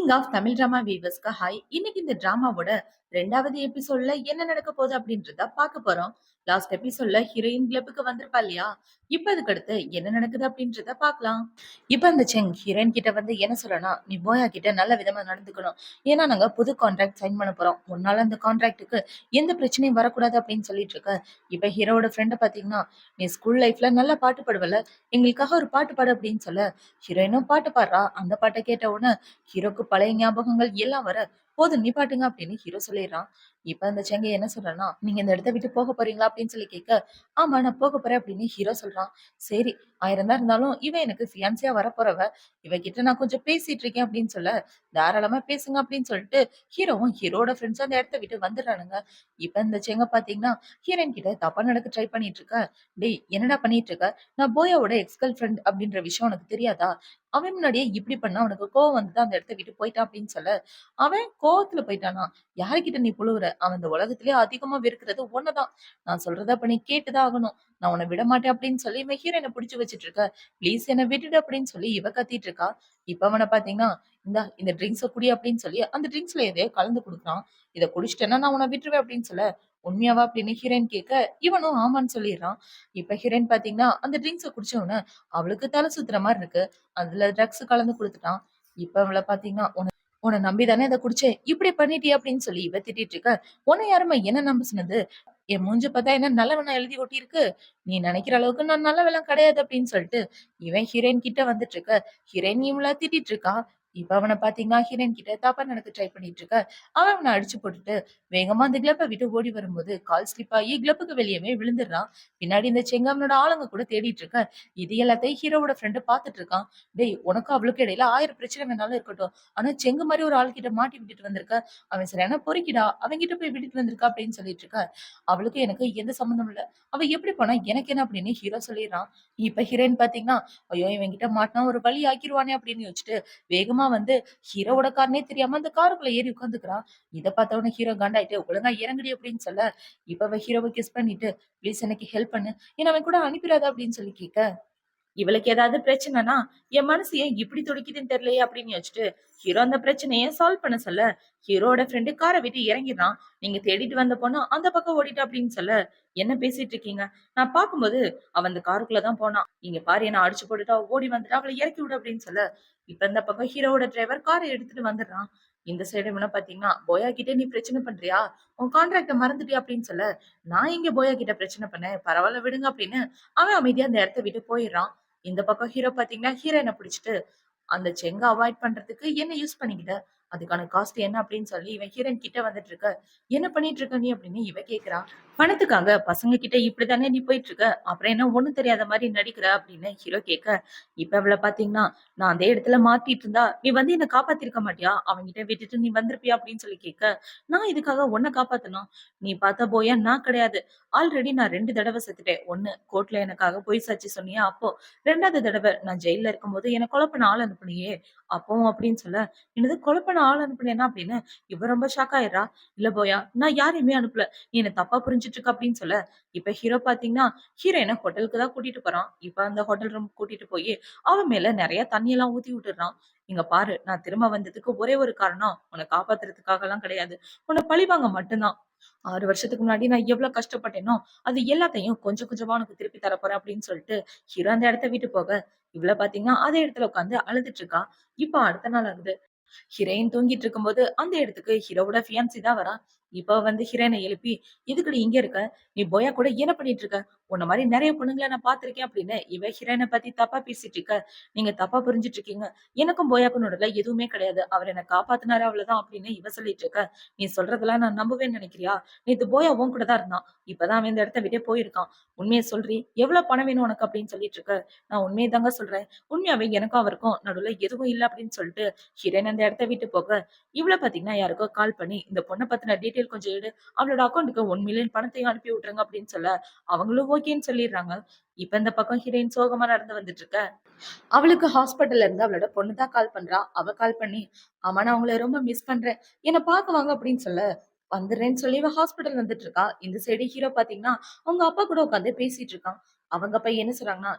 King of Tamil drama வீவர்ஸ்க்கு hi. இன்னைக்கு இந்த டிராமாவோட 2வது எபிசோட்ல என்ன நடக்க போகுது அப்படின்றத பார்க்க போறோம். லாஸ்ட் எபிசோட்ல ஹீரோயின் கிளப்புக்கு வந்திருப்பா இல்லையா? இப்ப அதுக்கு அடுத்து என்ன நடக்குது அப்படின்றத பார்க்கலாம். இப்ப அந்த செங் ஹீரோயின் கிட்ட வந்து என்ன சொல்லனா, நீ போயா கிட்ட நல்ல விதமா நடந்துக்கணும். ஏன்னா நாங்க புது கான்ட்ராக்ட் சைன் பண்ண போறோம். உன்னால அந்த கான்ட்ராக்டுக்கு எந்த பிரச்சனையும் வரக்கூடாது அப்படின்னு சொல்லிட்டு இருக்க. இப்ப ஹீரோவோட ஃப்ரெண்ட பாத்தீங்கன்னா, நீ ஸ்கூல் லைஃப்ல நல்லா பாட்டு பாடுவல, எங்களுக்காக ஒரு பாட்டு பாடு அப்படின்னு சொல்ல, ஹீரோயினும் பாட்டு பாடுறா. அந்த பாட்டை கேட்ட உடனே ஹீரோக்கு பழைய ஞாபகங்கள் எல்லாம் வர, போதும் நிப்பாட்டுங்க அப்படின்னு ஹீரோ சொல்லிடுறான். இப்ப அந்த செங்கை என்ன சொல்றான்னா, நீங்க இந்த இடத்த விட்டு போக போறீங்களா அப்படின்னு சொல்லி கேட்க, ஆமா நான் போக போறேன் அப்படின்னு ஹீரோ சொல்றான். சரி, 1000 தான் இருந்தாலும் இவன் எனக்கு ஃபியான்சியா வரப்போறவ, இவகிட்ட நான் கொஞ்சம் பேசிட்டு இருக்கேன் அப்படின்னு சொல்ல, தாராளமா பேசுங்க அப்படின்னு சொல்லிட்டு ஹீரோவும் ஹீரோட ஃப்ரெண்ட்ஸ் அந்த இடத்த விட்டு வந்துடுறானுங்க. இப்ப இந்த செங்க பாத்தீங்கன்னா ஹீரோயின் கிட்ட தப்பா நடக்க ட்ரை பண்ணிட்டு இருக்க. டேய் என்னடா பண்ணிட்டு இருக்க, நான் போயாவோட எக்ஸ் கேர்ள் ஃப்ரெண்ட் அப்படின்ற விஷயம் உனக்கு தெரியாதா? அவன் முன்னாடியே இப்படி பண்ணா அவனுக்கு கோவம் வந்து அந்த இடத்த விட்டு போயிட்டான் அப்படின்னு சொல்ல, அவன் கோவத்துல போயிட்டானா? யாருக்கிட்ட நீ புழுவுற? அவன் இந்த உலகத்திலேயே அதிகமா வெறுக்கிறது ஒன்னதான். நான் சொல்றத அப்ப நீ கேட்டுதான் ஆகணும். நான் உன்னை விட மாட்டேன் அப்படின்னு சொல்லி இவன் ஹீரோயினை பிடிச்சு வச்சிட்டு இருக்க. ப்ளீஸ் என்னை விட்டுடு அப்படின்னு சொல்லி இவ கத்திட்டு இருக்கா. இப்ப அவனை பாத்தீங்கன்னா, இந்த ட்ரிங்க்ஸ குடி அப்படின்னு சொல்லி அந்த ட்ரிங்க்ஸ்ல எதையோ கலந்து குடுக்குறான். இதை குடிச்சிட்டேன்னா நான் உன்னை விட்டுருவேன் அப்படின்னு சொல்ல, உண்மையாவா அப்படின்னு ஹீரோயின் கேட்க, இவனும் ஆமான்னு சொல்லிடுறான். இப்ப ஹீரோயின் பாத்தீங்கன்னா அந்த ட்ரிங்க்ஸ குடிச்ச உடனே அவளுக்கு தலை சுத்துற மாதிரி இருக்கு. அதுல ட்ரக்ஸ் கலந்து குடுத்துட்டான். இப்ப அவள பாத்தீங்கன்னா, உன்னை நம்பிதானே இதை குடிச்சேன், இப்படி பண்ணிட்டியே அப்படின்னு சொல்லி இவ திட்டிட்டு இருக்க. உன்னை யாரும்மா என்ன நம்ப சொன்னது? என் மூஞ்ச பார்த்தா என்ன நல்லவனா எழுதி ஒட்டியிருக்கு? நீ நினைக்கிற அளவுக்கு நான் நல்லவெல்லாம் கிடையாது அப்படின்னு சொல்லிட்டு இவன் ஹீரோயின் கிட்ட வந்துட்டு இருக்க. ஹீரோயின் இவள திட்டிட்டு இருக்கா. இப்ப அவனை பாத்தீங்கன்னா ஹீரோயின் கிட்ட தப்பா நடக்க ட்ரை பண்ணிட்டு இருக்க. அவன் அவனை அடிச்சு போட்டுட்டு வேகமா அந்த கிளப்பை விட்டு ஓடி வரும்போது கால் ஸ்லிப் ஆகி கிளப்புக்கு வெளியவே விழுந்துடுறான். பின்னாடி இந்த செங்காமனோட ஆளுங்க கூட தேடிட்டு இருக்க. இது எல்லாத்தையும் ஹீரோவோட ஃப்ரெண்டு பாத்துட்டு இருக்கான். டேய் உனக்கும் அவளுக்கு இடையில 1000 பிரச்சனை வேணாலும் இருக்கட்டும், ஆனா செங்கு மாதிரி ஒரு ஆள் கிட்ட மாட்டி விட்டுட்டு வந்திருக்க. அவன் சரியான பொறுக்கிடா, அவன் கிட்ட போய் விட்டுட்டு வந்திருக்கா அப்படின்னு சொல்லிட்டு இருக்க. அவளுக்கு எனக்கு எந்த சம்மந்தமும் இல்ல, அவ எப்படி போனா எனக்கு என்ன அப்படின்னு ஹீரோ சொல்லிடுறான். இப்ப ஹீரோயின் பாத்தீங்கன்னா, ஐயோ இவன் கிட்ட மாட்டினா ஒரு வழி ஆக்கிருவானே அப்படின்னு யோசிச்சுட்டு வேகமா வந்து ஹீரோவோட காரனே தெரியாம அந்த காருக்குள்ள ஏறி உட்காந்துக்கிறான். இதை பார்த்தவன ஹீரோ காண்டாயிட்டு ஒழுங்கா இறங்குடி அப்படின்னு சொல்ல, இப்ப அவ ஹீரோவை கிஸ் பண்ணிட்டு ப்ளீஸ் எனக்கு ஹெல்ப் பண்ணு, என்ன அவன் கூட அனுப்பிடாத அப்படின்னு சொல்லி கேட்க, இவளுக்கு ஏதாவது பிரச்சனைனா என் மனசு ஏன் இப்படி துடிக்குதுன்னு தெரியலையே அப்படின்னு யோசிச்சுட்டு ஹீரோ அந்த பிரச்சனையை சால்வ் பண்ண சொல்ல, ஹீரோட ஃப்ரெண்டு காரை விட்டு இறங்கிடுறான். நீங்க தேடிட்டு வந்த பொண்ணு அந்த பக்கம் ஓடிட்டா அப்படின்னு சொல்ல, என்ன பேசிட்டு இருக்கீங்க? நான் பார்க்கும்போது அவன் அந்த காருக்குள்ளதான் போனான். இங்க பாரு என்ன அடிச்சு போட்டுட்டா ஓடி வந்துட்டா, அவளை இறக்கி விடு அப்படின்னு சொல்ல, இப்ப இந்த பக்கம் ஹீரோவோட டிரைவர் காரை எடுத்துட்டு வந்துடுறான். இந்த சைடு இவனை பாத்தீங்கன்னா, போயா கிட்ட நீ பிரச்சனை பண்றியா, உன் கான்ட்ராக்ட மறந்துட்டியா அப்படின்னு சொல்ல, நான் இங்க போயா கிட்ட பிரச்சனை பண்ணேன், பரவாயில்ல விடுங்க அப்படின்னு அவன் அமைதியா அந்த இடத்த விட்டு போயிடுறான். இந்த பக்கம் ஹீரோ பாத்தீங்கன்னா ஹீரோயினை பிடிச்சிட்டு அந்த செங்க அவாய்ட் பண்றதுக்கு என்ன யூஸ் பண்ணிக்கிட்ட, அதுக்கான காஸ்ட் என்ன அப்படின்னு சொல்லி இவன் ஹீரோயின் கிட்ட வந்துட்டு இருக்க. என்ன பண்ணிட்டு இருக்க நீ அப்படின்னு இவ கேக்குறா. பணத்துக்காக பசங்க கிட்ட இப்படித்தானே நீ போயிட்டு இருக்க, அப்புறம் என்ன ஒண்ணும் தெரியாத மாதிரி நடிக்கிற அப்படின்னு ஹீரோ கேட்க, இப்ப அவளை பாத்தீங்கன்னா, நான் அதே இடத்துல மாட்டிட்டு இருந்தா நீ வந்து என்ன காப்பாத்திருக்க மாட்டியா, அவன்கிட்ட விட்டுட்டு நீ வந்திருப்பியா அப்படின்னு சொல்லி கேட்க, நான் இதுக்காக உன்னை காப்பாத்தணும், நீ பார்த்த போயா நான் கிடையாது, ஆல்ரெடி நான் 2 தடவை செத்துட்டேன். ஒண்ணு கோர்ட்ல எனக்காக பொய் சாட்சி சொன்னியா அப்போ, 2வது தடவை நான் ஜெயில இருக்கும்போது என்ன கொலை பண்ண ஆள் அனுப்புனியே அப்பவும் அப்படின்னு சொல்ல, என்னது கொலை பண்ண ஆள் அனுப்புனேனா அப்படின்னு இவ ரொம்ப ஷாக் ஆயிடுறா. இல்ல போயா நான் யாரையுமே அனுப்பல, நீ என்ன தப்பா புரிஞ்சிட்டு இருக்க அப்படின்னு சொல்ல, இப்ப ஹீரோ பாத்தீங்கன்னா ஹீரோயினை ஹோட்டலுக்கு தான் கூட்டிட்டு போறான். இப்ப அந்த ஹோட்டல் ரூம் கூட்டிட்டு போய் அவன் மேல நிறைய தண்ணி எல்லாம் ஊத்தி விட்டுறான். இங்க பாரு நான் திரும்ப வந்ததுக்கு ஒரே ஒரு காரணம் உன்னை காப்பாத்துறதுக்காக எல்லாம் கிடையாது, உன்னை பழிவாங்க மட்டும்தான். 6 வருஷத்துக்கு முன்னாடி நான் எவ்வளவு கஷ்டப்பட்டேனோ அது எல்லாத்தையும் கொஞ்சம் கொஞ்சமா உனக்கு திருப்பி தரப்போறேன் அப்படின்னு சொல்லிட்டு ஹீரோ அந்த இடத்த விட்டு போக, இவ்வளவு பாத்தீங்கன்னா அதே இடத்துல உட்காந்து அழுதுட்டு இருக்கா. இப்ப அடுத்த நாள் ஆகுது. ஹீரோயின் தூங்கிட்டு இருக்கும்போது அந்த இடத்துக்கு ஹீரோவோட ஃபியான்சி தான் வரா. இப்ப வந்து ஹீரோயினை எழுப்பி, எதுக்குடி இங்க இருக்க, நீ போயா கூட என்ன பண்ணிட்டு இருக்க, உன்ன மாதிரி நிறைய பொண்ணுங்களை நான் பாத்திருக்கேன் அப்படின்னு இவ ஹீரோயினை பத்தி தப்பா பேசிட்டு இருக்க. நீங்க தப்பா புரிஞ்சிட்டு இருக்கீங்க, எனக்கும் போயாக்கும் நடுவுல எதுவுமே கிடையாது, அவர் என்ன காப்பாத்தினாரு அவ்வளவுதான் அப்படின்னு இவ சொல்லிட்டு இருக்க. நீ சொல்றதெல்லாம் நான் நம்புவேன்னு நினைக்கிறியா, நேத்து போயா உன் கூட தான் இருந்தான், இப்பதான் அவன் இந்த இடத்த விட்டே போயிருக்கான், உண்மையை சொல்றி, எவ்வளவு பணம் வேணும் உனக்கு அப்படின்னு சொல்லிட்டு இருக்க. நான் உண்மையை தாங்க சொல்றேன், உண்மையாவே எனக்கும் அவருக்கும் நடுவுல எதுவும் இல்லை அப்படின்னு சொல்லிட்டு ஹீரோயின் அந்த இடத்த விட்டு போக, இவ்வளவு பாத்தீங்கன்னா யாருக்கோ கால் பண்ணி இந்த பொண்ணை பத்தின டீட்டெயில் கொஞ்சம் எடு, அவளோட அக்கௌண்ட்டுக்கு 1 மில்லியன் பணத்தையும் அனுப்பி விட்டுருங்க அப்படின்னு சொல்ல, அவங்களும் ஓகேன்னு சொல்லிடுறாங்க. இப்ப இந்த பக்கம் ஹீரோயின் சோகமா நடந்து வந்துட்டு இருக்க. அவளுக்கு ஹாஸ்பிட்டல்ல இருந்து அவளோட பொண்ணு தான் கால் பண்றா. அவ கால் பண்ணி, ஆமா நான் உங்களை ரொம்ப மிஸ் பண்றேன், என்ன பார்க்க வாங்க அப்படின்னு சொல்ல, வந்துடுறேன்னு சொல்லி இவ ஹாஸ்பிட்டல் வந்துட்டு இருக்கா. இந்த சைடு ஹீரோ பாத்தீங்கன்னா அவங்க அப்பா கூட உட்காந்து பேசிட்டு இருக்கான். அவங்க அப்பா என்ன சொல்றாங்கன்னா,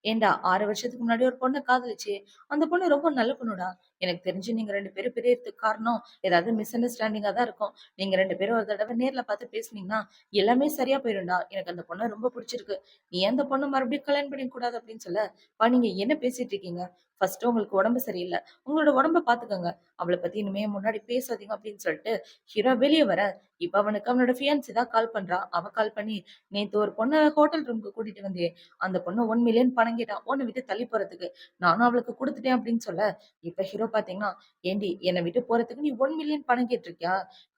ஏன்டா 6 வருஷத்துக்கு முன்னாடி ஒரு பொண்ண காதலிச்சே! அந்த பொண்ணு ரொம்ப நல்ல பொண்ணுடா. எனக்கு தெரிஞ்சு நீங்க 2 பேரும் பிரியறதுக்கு காரணம் ஏதாவது மிஸ் அண்டர்ஸ்டாண்டிங்கா தான் இருக்கும். நீங்க 2 பேரும் ஒரு தடவ நேர்ல பார்த்து பேசுனீங்கன்னா, எல்லாமே சரியா போயிரும்டா. எனக்கு அந்த பொண்ண ரொம்ப புடிச்சிருக்கு. நீ ஏன் அந்த பொண்ண மறுபடியும் கல்யாணம் பண்ணிக்க கூடாது அப்படின்னு சொல்ல, "அப்பா நீங்க என்ன பேசிட்டு இருக்கீங்க? ஃபர்ஸ்ட்டு உங்களுக்கு உடம்பு சரியில்ல. உங்களோட உடம்ப பார்த்துக்கங்க. அவள பத்தி இனிமே என் முன்னாடி பேசாதீங்க" அப்படின்னு சொல்லிட்டு ஹீரோ வெளிய வர, இப்ப அவனுக்கு அவனோட ஃபியான்சி தான் கால் பண்றா. அவ கால் பண்ணி, "நேத்து ஒரு பொண்ண ஹோட்டல் ரூம்க்கு கூட்டிட்டு வந்தியே, அந்த பொண்ணு 1,000,000 பணம் கேட்டா. உன்ன விட்டு தள்ளி போறதுக்கு. நானும் அவளுக்கு குடுத்துட்டேன்" அப்படின்னு சொல்ல, இப்ப ஹீரோ பார்த்தீங்கன்னா, "ஏண்டி என்ன விட்டு போறதுக்கு நீ 1,000,000 பணம் கேட்டிருக்கியா?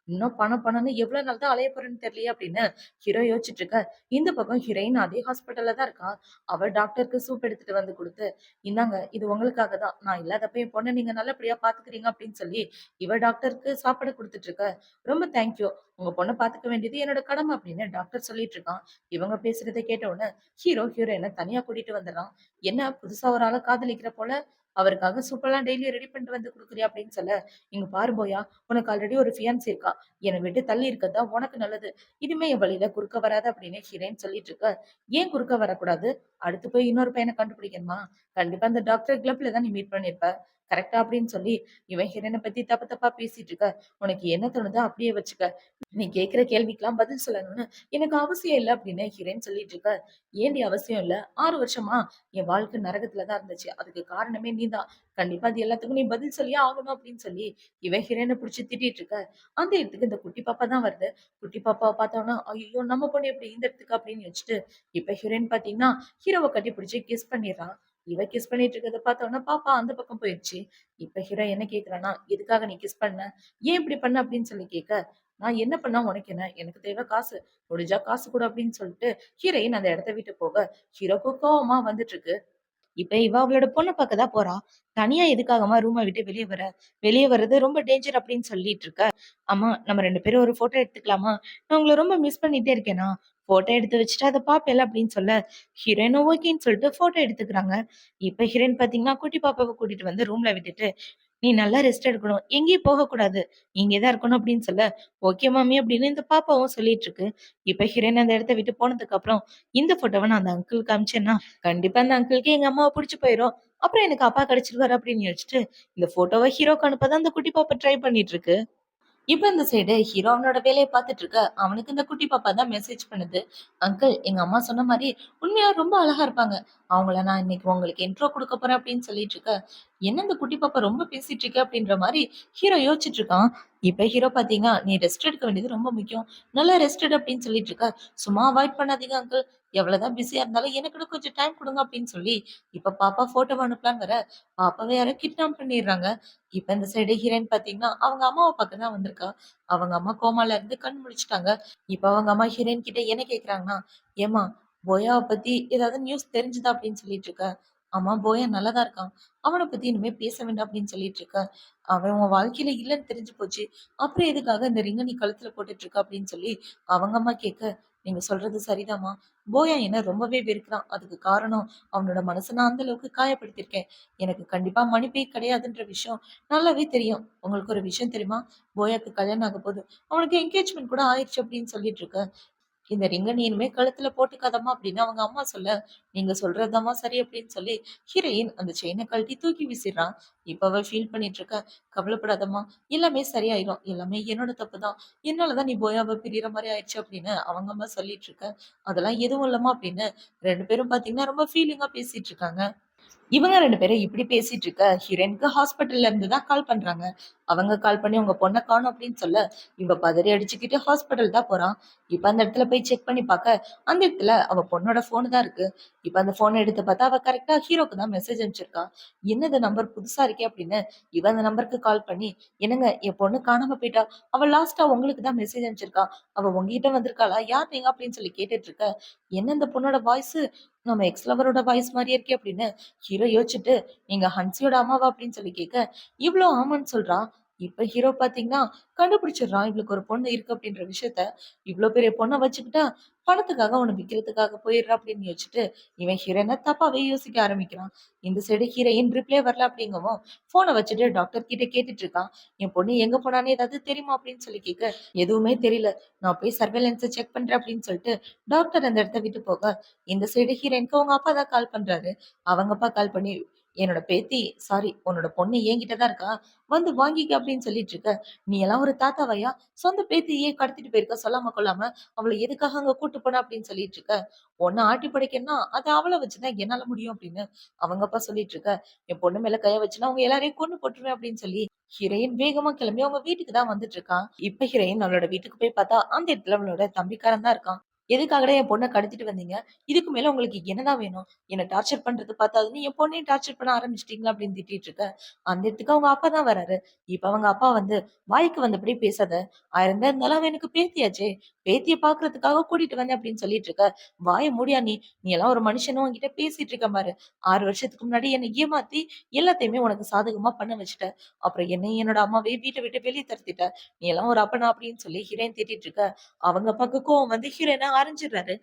இன்னும் பணம் பணம்னு எவ்வளோ நாள் தான் அலைய போறேன்னு தெரியலையே" அப்படின்னு ஹீரோ யோசிச்சுட்டு இருக்க. இந்த பக்கம் ஹீரோயின் அதே ஹாஸ்பிட்டல்ல தான் இருக்கா. அவ டாக்டருக்கு சூப் எடுத்துட்டு வந்து குடுத்து, "இந்தாங்க இது உங்களுக்காக தான். நான் இல்லாதப்ப என் பொண்ண நீங்க நல்லபடியா பார்த்துக்கிறீங்க" அப்படின்னு சொல்லி, இவ டாக்டருக்கு சாப்பாடு குடுத்துட்டு இருக்க. "ரொம்ப தேங்க் யூ. உங்க பொண்ண பார்த்துக்க வேண்டியது என்னோட கடமை" அப்படின்னு டாக்டர் சொல்லிட்டு இருக்கான். இவங்க பேசுறத கேட்ட உடனே ஹீரோயின தனியா கூட்டிட்டு வந்துடுறான். "என்ன புதுசா ஒரு ஆள காதலிக்கிற போல, அவருக்காக சூப்பர்லாம் டெய்லி ரெடி பண்ணிட்டு வந்து குடுக்குறியா?" அப்படின்னு சொல்ல, "இங்க பாரு போயா, உனக்கு ஆல்ரெடி ஒரு ஃபியான்சி இருக்கா. என்னை விட்டு தள்ளி இருக்கிறது தான் உனக்கு நல்லது. இனிமே என் வழியில குறுக்க வராத" அப்படின்னு ஹீரோயின் சொல்லிட்டு இருக்க. "ஏன் குறுக்க வரக்கூடாது? அடுத்து போய் இன்னொரு பையன கண்டுபிடிக்கணுமா? கண்டிப்பா அந்த டாக்டர் கிளப்ல தான் நீ மீட் பண்ணியிருப்ப. கரெக்ட்டா?" அப்படின்னு சொல்லி இவன் ஹீரோயின பத்தி தப்பு தப்பா பேசிட்டு இருக்க. "உனக்கு என்ன தோணுதோ அப்படியே வச்சுக்க. நீ கேட்கிற கேள்விக்கெல்லாம் பதில் சொல்லணும்னு எனக்கு அவசியம் இல்ல" அப்படின்னு ஹீரோயின் சொல்லிட்டு இருக்க. "ஏன்டி அவசியம் இல்ல? 6 வருஷமா என் வாழ்க்கை நரகத்துல தான் இருந்துச்சு. அதுக்கு காரணமே நீதான். கண்டிப்பா அது எல்லாத்துக்கும் நீ பதில் சொல்லியே ஆகணும்" அப்படின்னு சொல்லி இவன் ஹீரோயின புடிச்சு திட்டிட்டு இருக்க. அந்த இடத்துக்கு இந்த குட்டி பாப்பா தான் வருது. குட்டி பாப்பாவ பார்த்தோம்னா, "ஐயய்யோ! நம்ம பொண்ணு எப்படி இந்த இடத்துக்கு?" அப்படின்னு யோசிச்சுட்டு, இப்ப ஹீரோயின் பார்த்தீங்கன்னா, ஹீரோவ கட்டி பிடிச்சு கிஸ் பண்ணிர்றா. இவ கிஸ் பண்ணிட்டு இருக்கிறத பார்த்தோம்னா, பாப்பா அந்த பக்கம் போயிருச்சு. இப்ப ஹீரோ என்ன கேட்கிறான்னா, "எதுக்காக நீ கிஸ் பண்ண? ஏன் இப்படி பண்ண?" அப்படின்னு சொல்லி கேட்க, "நான் என்ன பண்ணா உனக்கு என்ன? எனக்கு தேவை காசு. முடிஞ்சா காசு குடு" அப்படின்னு சொல்லிட்டு ஹீரோயின் அந்த இடத்த விட்டு போக, ஹீரோக்கு கோவமா வந்துட்டு இருக்கு. இப்ப இவ அவளோட பொண்ண பாக்க தான் போறா. தனியா எதுக்காகம்மா ரூம விட்டு வெளிய வர? வெளிய வர்றது ரொம்ப டேஞ்சர் அப்படின்னு சொல்லிட்டு இருக்க. அம்மா நம்ம 2 பேரும் ஒரு ஃபோட்டோ எடுத்துக்கலாமா? நான் உங்கள ரொம்ப மிஸ் பண்ணிட்டே இருக்கேனா? ஃபோட்டோ எடுத்து வச்சுட்டு அத பாப்பேல்ல அப்படின்னு சொல்ல, ஹீரோயினும் ஓகேன்னு சொல்லிட்டு ஃபோட்டோ எடுத்துக்கிறாங்க. இப்ப ஹீரோயின் பாத்தீங்கன்னா, குட்டி பாப்பாவ கூட்டிட்டு வந்து ரூம்ல விட்டுட்டு, "நீ நல்லா ரெஸ்ட் எடுக்கணும். எங்கேயும் போகக்கூடாது. இங்கே தான் இருக்கணும்" அப்படின்னு சொல்ல, "ஓகே மாமி" அப்படின்னு இந்த பாப்பாவும் சொல்லிட்டு இருக்கு. இப்ப ஹீரோயின் அந்த இடத்த விட்டு போனதுக்கு அப்புறம், "இந்த ஃபோட்டோவ நான் அந்த அங்கிள்க்கு அனுப்பிச்சேன்னா, கண்டிப்பா அந்த அங்கிள்க்கு எங்க அம்மாவ புடிச்சு போயிரும். அப்புறம் எனக்கு அப்பா கிடைச்சிருவாரு" அப்படின்னு யோசிச்சுட்டு, இந்த ஃபோட்டோவ ஹீரோக்கு அனுப்ப தான் அந்த குட்டி பாப்பா ட்ரை பண்ணிட்டு இருக்கு. இப்ப இந்த சைடு ஹீரோ அவனோட வேலைய பார்த்துட்டு இருக்க. அவனுக்கு இந்த குட்டி பாப்பா தான் மெசேஜ் பண்ணுது. "அங்கிள் எங்க அம்மா சொன்ன மாரி உண்மையா ரொம்ப அழகா இருப்பாங்க. அவங்கள நான் இன்னைக்கு உங்களுக்கு இன்ட்ரோ குடுக்க போறேன்" அப்படின்னு சொல்லிட்டு இருக்க. என்ன இந்த குட்டி பாப்பா ரொம்ப பேசிட்டு இருக்கு அப்படின்ற மாரி ஹீரோ யோசிச்சுட்டு இருக்கான். இப்ப ஹீரோ பார்த்தீங்கன்னா, "நீ ரெஸ்ட் எடுக்க வேண்டியது ரொம்ப முக்கியம். நல்லா ரெஸ்ட் எடு" அப்படின்னு சொல்லிட்டு இருக்க. "சும்மா அவாய்ட் பண்ணாதீங்க அங்கிள். எவ்வளவுதான் பிஸியா இருந்தாலும் எனக்குன்னு கொஞ்சம் டைம் குடுங்க" அப்படின்னு சொல்லி இப்ப பாப்பா ஃபோட்டோவ அனுப்பலான்னு வர, பாப்பாவ யாரோ கிட்னாப் பண்ணிடுறாங்க. இப்ப இந்த சைடு ஹீரோயின் பார்த்தீங்கன்னா, அவங்க அம்மாவ பார்க்க தான் வந்திருக்கா. அவங்க அம்மா கோமால இருந்து கண் முழிச்சுட்டாங்க. இப்ப அவங்க அம்மா ஹீரோயின் கிட்ட என்ன கேட்குறாங்கன்னா, "ஏம்மா போயாவ பத்தி ஏதாவது நியூஸ் தெரிஞ்சுதா?" அப்படின்னு சொல்லிட்டு இருக்க. "ஆமா போயா நல்லா தான் இருக்கான். அவன பத்தி இனிமே பேச வேண்டாம்" அப்படின்னு சொல்லிட்டு இருக்க. "அவன் உன் வாழ்க்கையில இல்லன்னு தெரிஞ்சு போச்சு. அப்புறம் எதுக்காக இந்த ரிங்க நீ கழுத்துல போட்டுட்டு இருக்க?" அப்படின்னு சொல்லி அவங்க அம்மா கேட்க, "நீங்க சொல்றது சரிதாம்மா. போயா என்ன ரொம்பவே வெறுக்கிறான். அதுக்கு காரணம் அவனோட மனச நான் அந்த அளவுக்கு காயப்படுத்தியிருக்கேன். எனக்கு கண்டிப்பா மன்னிப்பே கிடையாதுன்ற விஷயம் நல்லாவே தெரியும். உங்களுக்கு ஒரு விஷயம் தெரியுமா? போயாக்கு கல்யாணம் ஆக போகுது. அவனுக்கு என்கேஜ்மென்ட் கூட ஆயிருச்சு" அப்படின்னு சொல்லிட்டு இருக்க. "இந்த ரிங்க நீ இனிமே கழுத்துல போட்டுக்காதம்மா" அப்படின்னு அவங்க அம்மா சொல்ல, "நீங்க சொல்றதுதாம்மா சரி" அப்படின்னு சொல்லி ஹீரோயின் அந்த செயின கழட்டி தூக்கி வீசிடுறா. இப்ப அவ ஃபீல் பண்ணிட்டு இருக்கா. "கவலைப்படாதம்மா, எல்லாமே சரியாயிரும். எல்லாமே என்னோட தப்பு தான். என்னால தான் நீ போயாவ பிரியிற மாரி ஆயிடுச்சு" அப்படின்னு அவங்க அம்மா சொல்லிட்டு இருக்க. "அதெல்லாம் எதுவும் இல்லம்மா" அப்படின்னு 2 பேரும் பார்த்தீங்கன்னா ரொம்ப ஃபீலிங்கா பேசிட்டு இருக்காங்க. இவங்க 2 பேரும் இப்படி பேசிட்டு இருக்க, ஹீரோயினுக்கு ஹாஸ்பிட்டல்ல இருந்து தான் கால் பண்றாங்க. அவங்க கால் பண்ணி உங்க பொண்ண காணோம் அப்படின்னு சொல்ல, இவ பதறி அடிச்சுக்கிட்டு ஹாஸ்பிட்டல் தான் போறா. இப்ப அந்த இடத்துல போய் செக் பண்ணி பாக்க, அந்த இடத்துல அவ பொண்ணோட ஃபோன் தான் இருக்கு. இப்ப அந்த ஃபோன எடுத்து பார்த்தா, அவ கரெக்ட்டா ஹீரோக்கு தான் மெசேஜ் அனுப்பிச்சிருக்கா. என்னது நம்பர் புதுசா இருக்கே அப்படின்னு, இவ அந்த நம்பருக்கு கால் பண்ணி, "என்னங்க என் பொண்ணு காணாம போயிட்டா. அவ லாஸ்ட்டா உங்களுக்கு தான் மெசேஜ் அனுப்பிச்சிருக்கா. அவ உங்ககிட்ட வந்திருக்காளா? யார் நீங்க?" அப்படின்னு சொல்லி கேட்டுட்டு இருக்க. என்ன இந்த பொண்ணோட வாய்ஸ் நம்ம எக்ஸ் லவரோட வாய்ஸ் மாரியே இருக்கே அப்படின்னு ஹீரோ யோசிச்சுட்டு, "நீங்க ஹன்சியோட அம்மாவா?" அப்படின்னு சொல்லி கேட்க, இவளும் ஆமான்னு சொல்றா. இப்ப ஹீரோ பாத்தீங்கன்னா, கண்டுபிடிச்சிடுறான். இவளுக்கு ஒரு பொண்ணு இருக்கு அப்படின்ற விஷயத்த. இவ்ளோ பெரிய பொண்ண வச்சுக்கிட்டா, பணத்துக்காக அவன விக்கிறதுக்காக போயிடுறா அப்படின்னு யோசிச்சுட்டு, இவன் ஹீரோயின தப்பாவே யோசிக்க ஆரம்பிக்கிறான். இந்த சைடு ஹீரோயின் ரிப்ளே வரல அப்படிங்கவும், ஃபோன வச்சுட்டு டாக்டர் கிட்ட கேட்டுட்டு இருக்கான். என் பொண்ணு எங்க போனான்னு ஏதாவது தெரியுமா அப்படின்னு சொல்லி கேட்க, எதுவுமே தெரியல. நான் போய் சர்வேலன்ஸ செக் பண்றேன் அப்படின்னு சொல்லிட்டு, டாக்டர் அந்த இடத்த விட்டு போக, இந்த சைடு ஹீரோயினுக்கு அவங்க அப்பா தான் கால் பண்றாரு. அவங்க அப்பா கால் பண்ணி, என்னோட பேத்தி சாரி உன்னோட பொண்ணு என்கிட்ட தான் இருக்கா. வந்து வாங்கிக்க அப்படின்னு சொல்லிட்டு இருக்க. நீ எல்லாம் ஒரு தாத்தாவாயா? சொந்த பேத்தியே கடத்திட்டு போயிருக்க சொல்லாம கொள்ளாம. அவள எதுக்காக அங்க கூட்டு போன அப்படின்னு சொல்லிட்டு இருக்க. உன்ன ஆட்டி படைக்கணும்னா, அது அவள வச்சு தான் என்னால முடியும் அப்படின்னு அவங்க அப்பா சொல்லிட்டு இருக்க. என் பொண்ணு மேல கைய வச்சுன்னா, அவங்க எல்லாரையும் கொன்னு போட்டுருவேன் அப்படின்னு சொல்லி ஹீரோயின் வேகமா கிளம்பி அவங்க வீட்டுக்கு தான் வந்துட்டு இருக்கான். இப்ப ஹீரோயின் அவளோட வீட்டுக்கு போய் பார்த்தா, அந்த இடத்துல அவளோட தம்பிக்காரன் தான் இருக்கான். எதுக்காகடா என் பொண்ண கடத்திட்டு வந்தீங்க? இதுக்கு மேல உங்களுக்கு என்னதான் வேணும்? என்ன டார்ச்சர் பண்றது பத்தாதுன்னு என் பொண்ணையும் டார்ச்சர் பண்ண ஆரம்பிச்சுட்டீங்களா? அப்படின்னு திட்டிட்டு இருக்க. அந்த இடத்துக்கு அவங்க அப்பா தான் வராரு. இப்ப அவங்க அப்பா வந்து, "வாய்க்கு வந்தபடி பேசாத. 1000 தான் இருந்தாலும் அவ எனக்கு பேத்தியாச்சே. பேத்திய பார்க்கறதுக்காக கூட்டிட்டு வந்தேன்" அப்படின்னு சொல்லிட்டு இருக்க. "வாய மூடியா நீ. நீ எல்லாம் ஒரு மனுஷனும் உன்கிட்ட பேசிட்டு இருக்கேன் பாரு. 6 வருஷத்துக்கு முன்னாடி என்ன ஏமாத்தி எல்லாத்தையுமே உனக்கு சாதகமா பண்ண வச்சுட்ட. அப்புறம் என்னையும் என்னோட அம்மாவையும் வீட்ட விட்டு வெளிய துரத்திட்ட. நீ எல்லாம் ஒரு அப்பனா?" அப்படின்னு சொல்லி ஹீரோயின் திட்டிட்டு இருக்க. அவங்க அப்பாவுக்கு கோவம் வந்து ஹீரோயின அரைஞ்சிடுறாரு.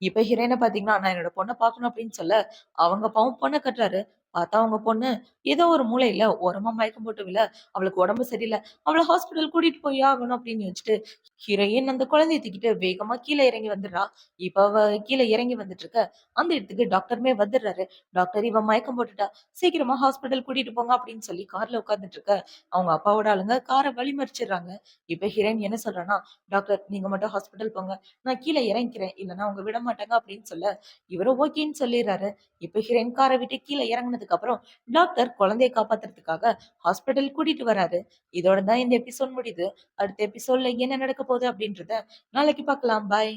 இப்ப ஹீரோயின பாத்தீங்கன்னா, நான் என்னோட பொண்ண பாக்கணும் அப்படின்னு சொல்ல, அவங்க அப்பாவும் பொண்ண கட்டுறாரு. பாத்தா அவங்க பொண்ணு ஏதோ ஒரு மூலையில ஓரமா மயக்கம் போட்டு விழ, அவளுக்கு உடம்பு சரியில்ல. அவள ஹாஸ்பிட்டல் கூட்டிட்டு போயே ஆகணும் அப்படின்னு யோசிச்சுட்டு, ஹீரோயின் அந்த குழந்தைய தூக்கிட்டு வேகமா கீழ இறங்கி வந்துடுறா. இப்ப அவ கீழ இறங்கி வந்துட்டு இருக்க, அந்த இடத்துக்கு டாக்டருமே வந்துடுறாரு. டாக்டர் இவ மயக்கம் போட்டுட்டா. சீக்கிரமா ஹாஸ்பிட்டல் கூட்டிட்டு போங்க அப்படின்னு சொல்லி கார்ல உட்கார்ந்துட்டு இருக்க, அவங்க அப்பாவோட ஆளுங்க கார வழிமறிச்சிடுறாங்க. இப்ப ஹீரோயின் என்ன சொல்றான்னா, டாக்டர் நீங்க மட்டும் ஹாஸ்பிட்டல் போங்க. நான் கீழ இறங்கிக்கிறேன். இல்லன்னா அவங்க விட மாட்டாங்க அப்படின்னு சொல்ல, இவரும் ஓகேன்னு சொல்லிர்றாரு. இப்ப ஹீரோயின் கார விட்டு கீழ இறங்குனதுக்கு அப்புறம், டாக்டர் குழந்தைய காப்பாத்துறதுக்காக ஹாஸ்பிட்டல் கூட்டிட்டு வராரு. இதோட தான் இந்த எபிசோட் முடியுது. அடுத்த எபிசோட்ல என்ன நடக்க போகுது அப்படின்றத நாளைக்கு பார்க்கலாம். பாய்.